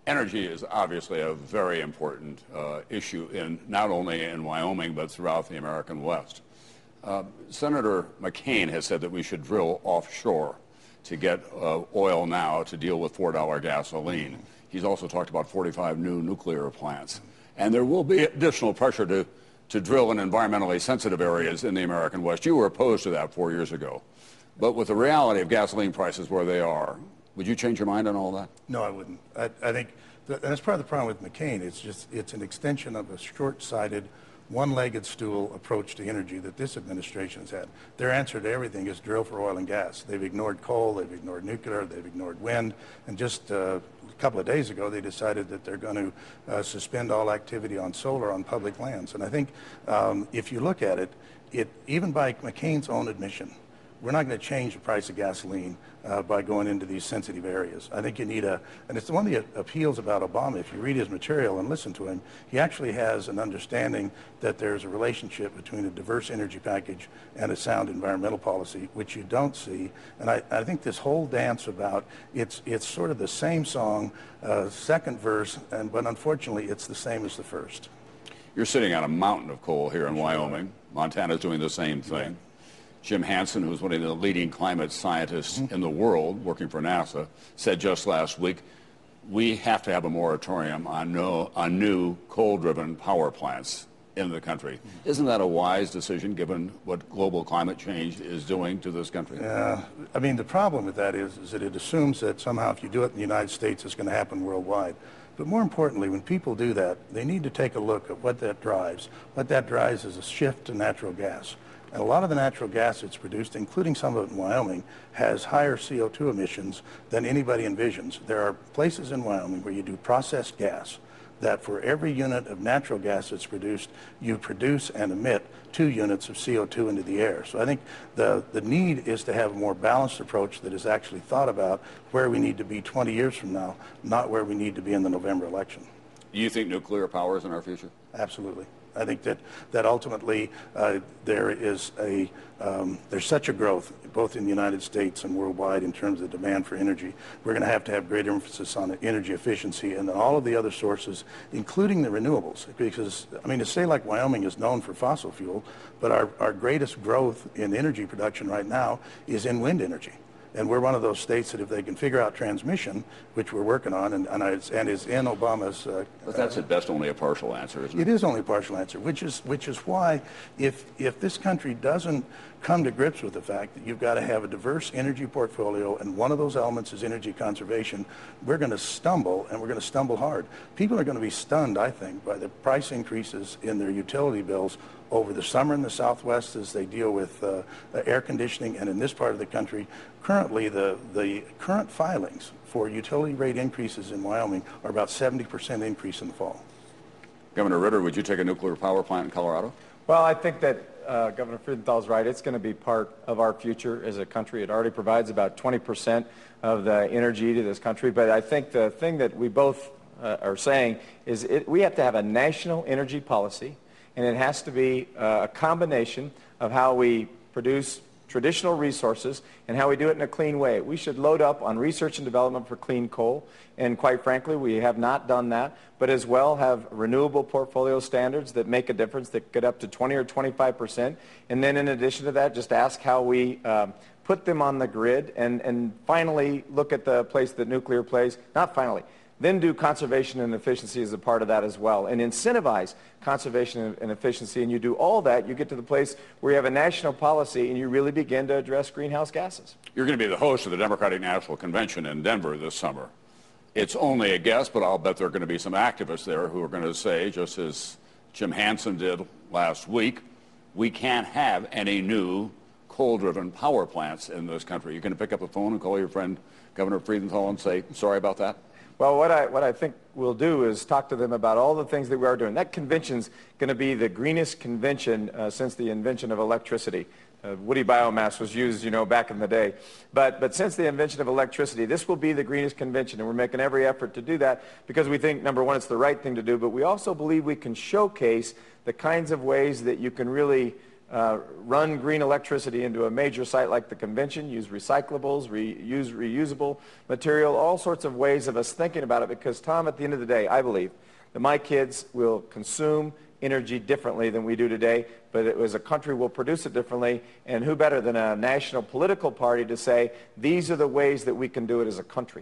Energy is obviously a very important issue not only in Wyoming but throughout the American West. Senator McCain has said that we should drill offshore to get oil now to deal with $4 gasoline. He's also talked about 45 new nuclear plants. And there will be additional pressure to drill in environmentally sensitive areas in the American West. You were opposed to that 4 years ago. But with the reality of gasoline prices where they are, would you change your mind on all that? No, I wouldn't. I think that's part of the problem with McCain. It's an extension of a short-sighted, one-legged stool approach to energy that this administration has had. Their answer to everything is drill for oil and gas. They've ignored coal, they've ignored nuclear, they've ignored wind, and just a couple of days ago they decided that they're going to suspend all activity on solar on public lands. And I think if you look at it, even by McCain's own admission, we're not going to change the price of gasoline by going into these sensitive areas. I think you need and it's one of the appeals about Obama. If you read his material and listen to him, he actually has an understanding that there's a relationship between a diverse energy package and a sound environmental policy, which you don't see. And I think this whole dance about, it's sort of the same song, second verse, but unfortunately it's the same as the first. You're sitting on a mountain of coal here in Wyoming. Montana's doing the same thing. Yeah. Jim Hansen, who's one of the leading climate scientists in the world, working for NASA, said just last week, we have to have a moratorium on new coal-driven power plants in the country. Isn't that a wise decision, given what global climate change is doing to this country? Yeah. I mean, the problem with that is that it assumes that somehow if you do it in the United States, it's going to happen worldwide. But more importantly, when people do that, they need to take a look at what that drives. What that drives is a shift to natural gas. And a lot of the natural gas that's produced, including some of it in Wyoming, has higher CO2 emissions than anybody envisions. There are places in Wyoming where you do processed gas that for every unit of natural gas that's produced, you produce and emit 2 units of CO2 into the air. So I think the need is to have a more balanced approach that is actually thought about where we need to be 20 years from now, not where we need to be in the November election. Do you think nuclear power is in our future? Absolutely. I think that ultimately there's such a growth both in the United States and worldwide in terms of demand for energy. We're going to have greater emphasis on energy efficiency and all of the other sources, including the renewables. Because, I mean, a state like Wyoming is known for fossil fuel, but our greatest growth in energy production right now is in wind energy. And we're one of those states that if they can figure out transmission, which we're working on, and is in Obama's... but that's at best only a partial answer, isn't it? It is only a partial answer, which is why if this country doesn't come to grips with the fact that you've got to have a diverse energy portfolio, and one of those elements is energy conservation, we're going to stumble, and we're going to stumble hard. People are going to be stunned, I think, by the price increases in their utility bills over the summer in the Southwest as they deal with air conditioning, and in this part of the country. Currently, the current filings for utility rate increases in Wyoming are about 70% increase in the fall. Governor Ritter, would you take a nuclear power plant in Colorado? Well, I think that Governor Freudenthal is right. It's going to be part of our future as a country. It already provides about 20% of the energy to this country. But I think the thing that we both are saying is we have to have a national energy policy, and it has to be a combination of how we produce traditional resources and how we do it in a clean way. We should load up on research and development for clean coal, and quite frankly, we have not done that, but as well have renewable portfolio standards that make a difference, that get up to 20 or 25%, and then in addition to that, just ask how we put them on the grid, and finally look at the place that nuclear plays, not finally, then do conservation and efficiency as a part of that as well, and incentivize conservation and efficiency. And you do all that, you get to the place where you have a national policy and you really begin to address greenhouse gases. You're going to be the host of the Democratic National Convention in Denver this summer. It's only a guess, but I'll bet there are going to be some activists there who are going to say, just as Jim Hansen did last week, we can't have any new coal-driven power plants in this country. You're going to pick up the phone and call your friend Governor Freudenthal and say, sorry about that? Well, what I think we'll do is talk to them about all the things that we are doing. That convention's going to be the greenest convention since the invention of electricity. Woody biomass was used, you know, back in the day. But since the invention of electricity, this will be the greenest convention, and we're making every effort to do that because we think, number one, it's the right thing to do, but we also believe we can showcase the kinds of ways that you can really run green electricity into a major site like the convention, use recyclables, use reusable material, all sorts of ways of us thinking about it, because, Tom, at the end of the day, I believe that my kids will consume energy differently than we do today, but as a country we'll produce it differently, and who better than a national political party to say these are the ways that we can do it as a country.